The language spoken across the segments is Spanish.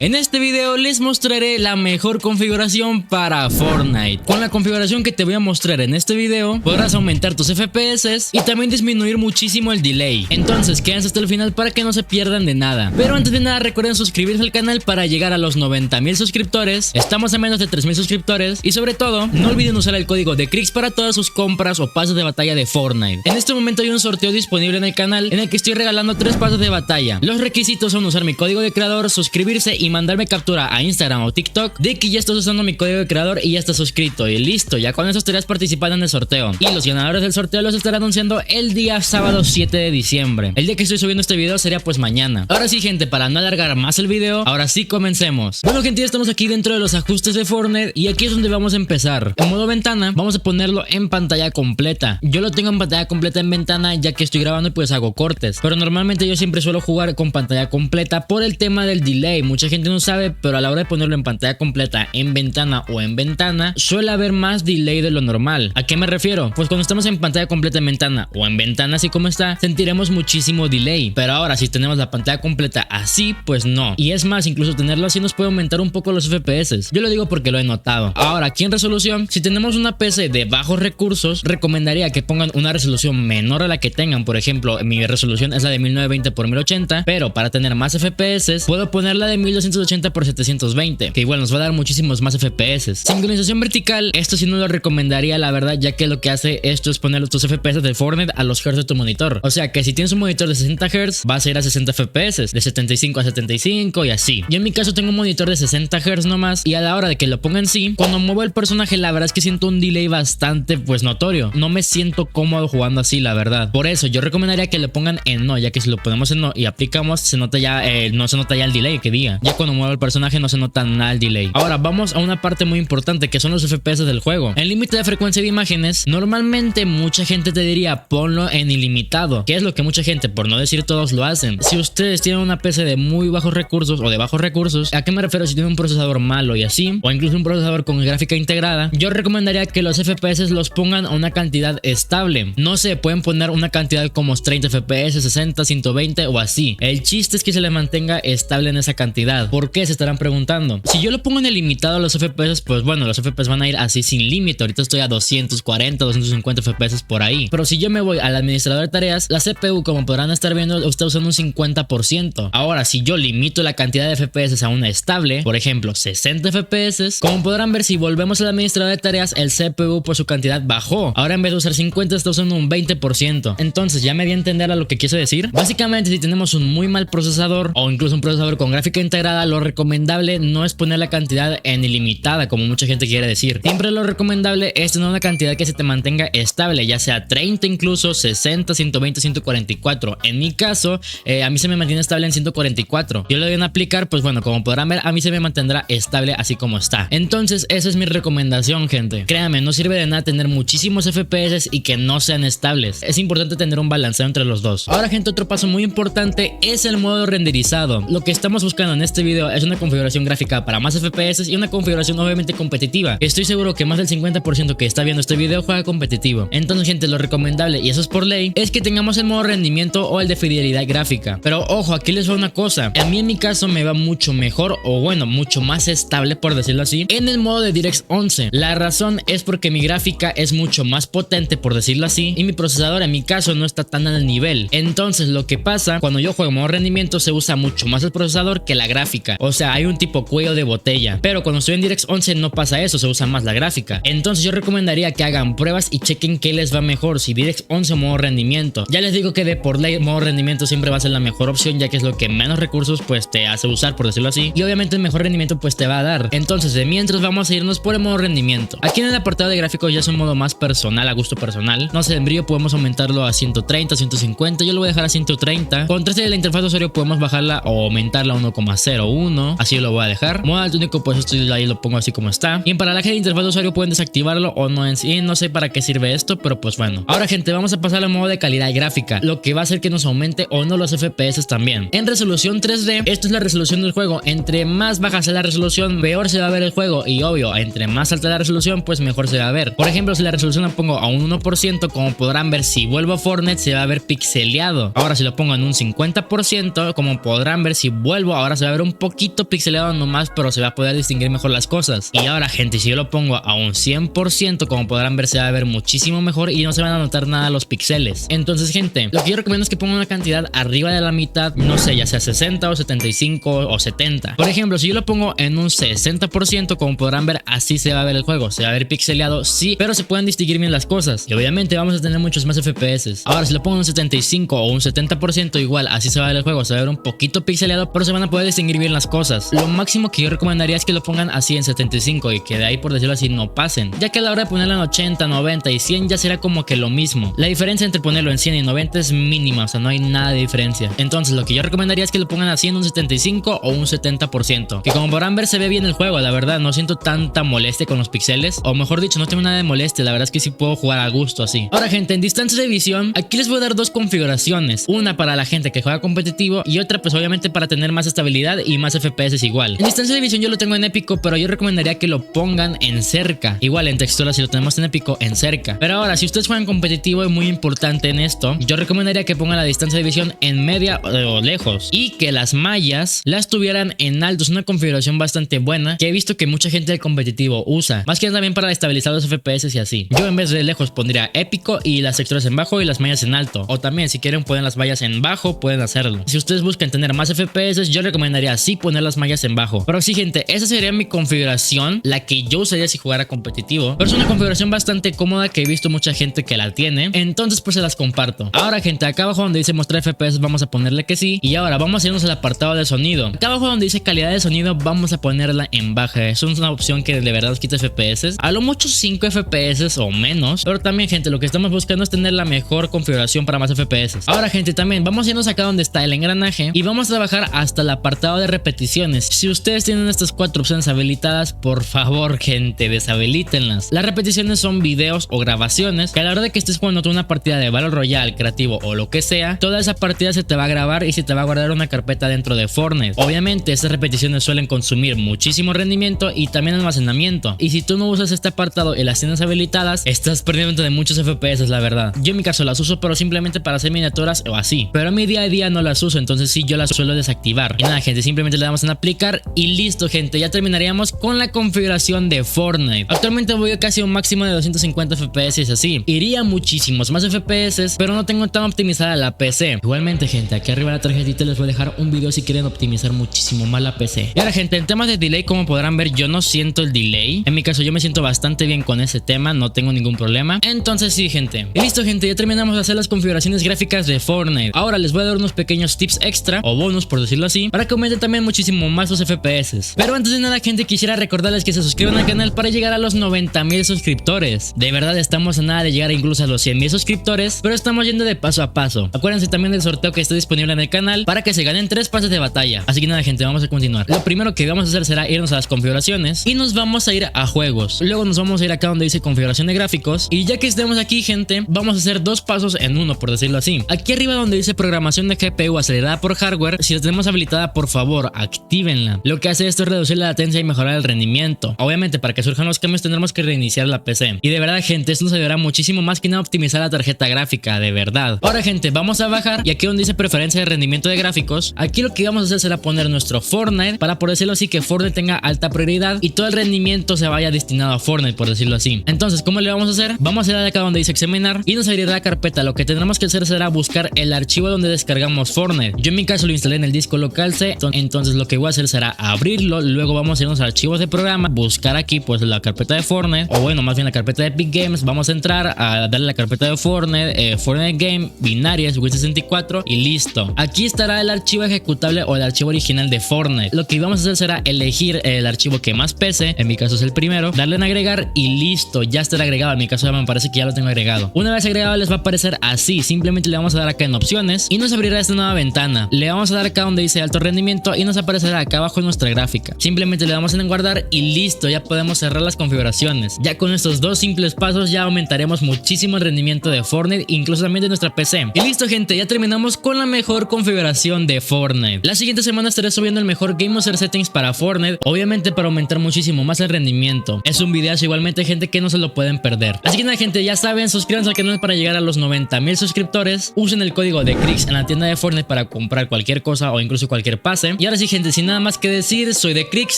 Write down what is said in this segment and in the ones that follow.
En este video les mostraré la mejor configuración para Fortnite. Con la configuración que te voy a mostrar en este video, podrás aumentar tus FPS y también disminuir muchísimo el delay. Entonces quédense hasta el final para que no se pierdan de nada. Pero antes de nada recuerden suscribirse al canal para llegar a los 90,000 suscriptores. Estamos a menos de 3,000 suscriptores. Y sobre todo, no olviden usar el código de Crix para todas sus compras o pases de batalla de Fortnite. En este momento hay un sorteo disponible en el canal en el que estoy regalando 3 pases de batalla. Los requisitos son usar mi código de creador, suscribirse y mandarme captura a Instagram o TikTok de que ya estás usando mi código de creador y ya estás suscrito. Y listo, ya con eso estarás participando en el sorteo. Y los ganadores del sorteo los estaré anunciando el día sábado 7 de diciembre. El día que estoy subiendo este video sería pues mañana. Ahora sí, gente, para no alargar más el video, ahora sí comencemos. Bueno, gente, ya estamos aquí dentro de los ajustes de Fortnite y aquí es donde vamos a empezar. En modo ventana, vamos a ponerlo en pantalla completa. Yo lo tengo en pantalla completa en ventana ya que estoy grabando y pues hago cortes. Pero normalmente yo siempre suelo jugar con pantalla completa por el tema del delay. Mucha gente no sabe, pero a la hora de ponerlo en pantalla completa en ventana o en ventana suele haber más delay de lo normal. ¿A qué me refiero? Pues cuando estamos en pantalla completa en ventana o en ventana así como está, sentiremos muchísimo delay. Pero ahora si tenemos la pantalla completa así, pues no. Y es más, incluso tenerlo así nos puede aumentar un poco los FPS. Yo lo digo porque lo he notado. Ahora aquí en resolución, si tenemos una PC de bajos recursos, recomendaría que pongan una resolución menor a la que tengan. Por ejemplo, mi resolución es la de 1920x1080, pero para tener más FPS puedo ponerla de 1280x720, que igual nos va a dar muchísimos más FPS. Sincronización vertical, esto sí no lo recomendaría, la verdad, ya que lo que hace esto es poner tus FPS de Fortnite a los hertz de tu monitor. O sea que si tienes un monitor de 60 Hz, vas a ir a 60 FPS, de 75 a 75 y así. Yo en mi caso tengo un monitor de 60 Hz nomás, y a la hora de que lo ponga en sí, cuando muevo el personaje, la verdad es que siento un delay bastante pues notorio. No me siento cómodo jugando así, la verdad. Por eso yo recomendaría que lo pongan en no, ya que si lo ponemos en no y aplicamos, se nota ya, no se nota ya el delay que diga. Ya cuando muevo el personaje no se nota nada el delay. Ahora vamos a una parte muy importante que son los FPS del juego. El límite de frecuencia de imágenes, normalmente mucha gente te diría ponlo en ilimitado, que es lo que mucha gente, por no decir todos, lo hacen. Si ustedes tienen una PC de muy bajos recursos o de bajos recursos, ¿a qué me refiero? Si tienen un procesador malo y así, o incluso un procesador con gráfica integrada, yo recomendaría que los FPS los pongan a una cantidad estable. No sé, pueden poner una cantidad como 30 FPS, 60, 120 o así. El chiste es que se le mantenga estable en esa cantidad. ¿Por qué? Se estarán preguntando. Si yo lo pongo en el limitado a los FPS, pues bueno, los FPS van a ir así sin límite. Ahorita estoy a 240, 250 FPS por ahí. Pero si yo me voy al administrador de tareas, la CPU, como podrán estar viendo, está usando un 50%. Ahora, si yo limito la cantidad de FPS a una estable, por ejemplo 60 FPS, como podrán ver, si volvemos al administrador de tareas, el CPU por su cantidad bajó. Ahora en vez de usar 50 está usando un 20%. Entonces ya me di a entender a lo que quise decir. Básicamente, si tenemos un muy mal procesador o incluso un procesador con gráfica integrada, lo recomendable no es poner la cantidad en ilimitada como mucha gente quiere decir. Siempre lo recomendable es tener una cantidad que se te mantenga estable, ya sea 30, incluso 60, 120, 144. En mi caso, a mí se me mantiene estable en 144. Yo lo voy a aplicar, pues bueno, como podrán ver, a mí se me mantendrá estable así como está. Entonces esa es mi recomendación, gente. Créanme, no sirve de nada tener muchísimos FPS y que no sean estables. Es importante tener un balanceo entre los dos. Ahora, gente, otro paso muy importante es el modo renderizado. Lo que estamos buscando en este video es una configuración gráfica para más FPS y una configuración obviamente competitiva. Estoy seguro que más del 50% que está viendo este video juega competitivo. Entonces, gente, lo recomendable, y eso es por ley, es que tengamos el modo rendimiento o el de fidelidad gráfica. Pero ojo, aquí les va una cosa. A mí en mi caso me va mucho mejor, o bueno, mucho más estable, por decirlo así, en el modo de DirectX 11. La razón es porque mi gráfica es mucho más potente, por decirlo así, y mi procesador en mi caso no está tan al nivel. Entonces lo que pasa cuando yo juego en modo rendimiento, se usa mucho más el procesador que la gráfica. O sea, hay un tipo cuello de botella. Pero cuando estoy en DirectX 11 no pasa eso, se usa más la gráfica. Entonces yo recomendaría que hagan pruebas y chequen qué les va mejor, si DirectX 11 o modo rendimiento. Ya les digo que de por ley modo rendimiento siempre va a ser la mejor opción, ya que es lo que menos recursos pues te hace usar, por decirlo así, y obviamente el mejor rendimiento pues te va a dar. Entonces de mientras vamos a irnos por el modo rendimiento. Aquí en el apartado de gráficos ya es un modo más personal, a gusto personal. No sé, en brillo podemos aumentarlo a 130, 150, yo lo voy a dejar a 130. Contraste de la interfaz de usuario podemos bajarla o aumentarla a 1,01, así lo voy a dejar. Modo alto único, pues esto ahí lo pongo así como está. Y en paralaje de interfaz de usuario pueden desactivarlo o no en sí, no sé para qué sirve esto, pero pues bueno. Ahora, gente, vamos a pasar al modo de calidad gráfica, lo que va a hacer que nos aumente o no los FPS también. En resolución 3D, esto es la resolución del juego. Entre más baja sea la resolución, peor se va a ver el juego, y obvio, entre más alta la resolución, pues mejor se va a ver. Por ejemplo, si la resolución la pongo a un 1%, como podrán ver, si vuelvo a Fortnite se va a ver pixeleado. Ahora si lo pongo en un 50%, como podrán ver, si vuelvo, ahora se va a ver un un poquito pixeleado nomás, pero se va a poder distinguir mejor las cosas. Y ahora gente, si yo lo pongo a un 100%, como podrán ver, se va a ver muchísimo mejor y no se van a notar nada los píxeles. Entonces gente, lo que yo recomiendo es que pongan una cantidad arriba de la mitad, no sé, ya sea 60 o 75 o 70. Por ejemplo, si yo lo pongo en un 60%, como podrán ver, así se va a ver el juego. Se va a ver pixeleado, sí, pero se pueden distinguir bien las cosas. Y obviamente vamos a tener muchos más FPS. Ahora, si lo pongo en un 75 o un 70%, igual, así se va a ver el juego. Se va a ver un poquito pixeleado, pero se van a poder distinguir bien las cosas. Lo máximo que yo recomendaría es que lo pongan así en 75 y que de ahí, por decirlo así, no pasen. Ya que a la hora de ponerlo en 80, 90 y 100 ya será como que lo mismo. La diferencia entre ponerlo en 100 y 90 es mínima, o sea, no hay nada de diferencia. Entonces, lo que yo recomendaría es que lo pongan así en un 75 o un 70%. Que como podrán ver, se ve bien el juego, la verdad. No siento tanta molestia con los píxeles. O mejor dicho, no tengo nada de molestia. La verdad es que sí puedo jugar a gusto así. Ahora, gente, en distancia de visión, aquí les voy a dar dos configuraciones. Una para la gente que juega competitivo y otra, pues obviamente, para tener más estabilidad y más FPS igual. En distancia de visión yo lo tengo en épico, pero yo recomendaría que lo pongan en cerca. Igual en textura, si lo tenemos en épico, en cerca. Pero ahora, si ustedes juegan competitivo, es muy importante en esto, yo recomendaría que pongan la distancia de visión en media o lejos y que las mallas las tuvieran en alto. Es una configuración bastante buena que he visto que mucha gente del competitivo usa, más que nada también para estabilizar los FPS y así. Yo en vez de lejos pondría épico y las texturas en bajo y las mallas en alto, o también si quieren poner las mallas en bajo, pueden hacerlo. Si ustedes buscan tener más FPS, yo recomendaría así poner las mallas en bajo. Pero sí, gente, esa sería mi configuración, la que yo usaría si jugara competitivo, pero es una configuración bastante cómoda que he visto mucha gente que la tiene, entonces pues se las comparto. Ahora, gente, acá abajo donde dice mostrar FPS vamos a ponerle que sí, y ahora vamos a irnos al apartado de sonido. Acá abajo donde dice calidad de sonido vamos a ponerla en baja. Es una opción que de verdad quita FPS, a lo mucho 5 FPS o menos, pero también, gente, lo que estamos buscando es tener la mejor configuración para más FPS. Ahora, gente, también vamos a irnos acá donde está el engranaje y vamos a bajar hasta el apartado de repeticiones. Si ustedes tienen estas 4 opciones habilitadas, por favor, gente, deshabilítenlas. Las repeticiones son videos o grabaciones que a la hora de que estés jugando una partida de Battle Royale, creativo o lo que sea, toda esa partida se te va a grabar y se te va a guardar una carpeta dentro de Fortnite. Obviamente estas repeticiones suelen consumir muchísimo rendimiento y también almacenamiento, y si tú no usas este apartado y las tienes habilitadas, estás perdiendo de muchos FPS, la verdad. Yo en mi caso las uso, pero simplemente para hacer miniaturas o así, pero en mi día a día no las uso, entonces sí, yo las suelo desactivar. Y nada, gente, simplemente le damos en aplicar y listo, gente, ya terminaríamos con la configuración de Fortnite. Actualmente voy a casi un máximo de 250 FPS, es así. Iría muchísimos más FPS, pero no tengo tan optimizada la PC. Igualmente, gente, aquí arriba en la tarjetita les voy a dejar un video si quieren optimizar muchísimo más la PC. Y ahora, gente, en temas de delay, como podrán ver, yo no siento el delay. En mi caso, yo me siento bastante bien con ese tema, no tengo ningún problema. Entonces sí, gente. Y listo, gente, ya terminamos de hacer las configuraciones gráficas de Fortnite. Ahora les voy a dar unos pequeños tips extra, o bonus por decirlo así, para que aumenten también muchísimo más los FPS. Pero antes de nada, gente, quisiera recordarles que se suscriban al canal para llegar a los 90,000 suscriptores. De verdad, estamos a nada de llegar incluso a los 100,000 suscriptores, pero estamos yendo de paso a paso. Acuérdense también del sorteo que está disponible en el canal para que se ganen 3 pases de batalla. Así que nada, gente, vamos a continuar. Lo primero que vamos a hacer será irnos a las configuraciones y nos vamos a ir a juegos. Luego nos vamos a ir acá donde dice configuración de gráficos, y ya que estemos aquí, gente, vamos a hacer 2 pasos en uno, por decirlo así. Aquí arriba donde dice programación de GPU acelerada por hardware, si la tenemos habilitada, por favor, actívenla. Lo que hace esto es reducir la latencia y mejorar el rendimiento. Obviamente, para que surjan los cambios tendremos que reiniciar la PC. Y de verdad, gente, esto nos ayudará muchísimo más que nada a optimizar la tarjeta gráfica, de verdad. Ahora, gente, vamos a bajar y aquí donde dice preferencia de rendimiento de gráficos, aquí lo que vamos a hacer será poner nuestro Fortnite para, por decirlo así, que Fortnite tenga alta prioridad y todo el rendimiento se vaya destinado a Fortnite, por decirlo así. Entonces, ¿cómo le vamos a hacer? Vamos a ir acá donde dice examinar y nos abrirá la carpeta. Lo que tendremos que hacer será buscar el archivo donde descargamos Fortnite. Yo en mi caso lo instalé en el disco local C, entonces lo que voy a hacer será abrirlo, luego vamos a irnos a archivos de programa, buscar aquí pues la carpeta de Fortnite, o bueno, más bien la carpeta de Epic Games. Vamos a entrar a darle la carpeta de Fortnite, Fortnite Game, binarias, Win64 y listo. Aquí estará el archivo ejecutable o el archivo original de Fortnite. Lo que vamos a hacer será elegir el archivo que más pese, en mi caso es el primero, darle en agregar y listo, ya estará agregado. En mi caso ya me parece que ya lo tengo agregado. Una vez agregado les va a aparecer así, simplemente le vamos a dar acá en opciones y nos abrirá esta nueva ventana. Le vamos a dar acá donde dice alto rendimiento y nos aparecerá acá abajo nuestra gráfica. Simplemente le damos en guardar y listo, ya podemos cerrar las configuraciones. Ya con estos 2 simples pasos ya aumentaremos muchísimo el rendimiento de Fortnite, incluso también de nuestra PC. Y listo, gente, ya terminamos con la mejor configuración de Fortnite. La siguiente semana estaré subiendo el mejor Game User Settings para Fortnite, obviamente para aumentar muchísimo más el rendimiento. Es un videazo igualmente, gente, que no se lo pueden perder. Así que nada, gente, ya saben, suscríbanse al canal para llegar a los 90,000 suscriptores. Usen el código de Crix en la tienda de Fortnite para comprar cualquier cosa o incluso cualquier pase. Y ahora sí, gente, sin nada más que decir, soy de Crix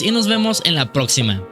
y nos vemos en la próxima.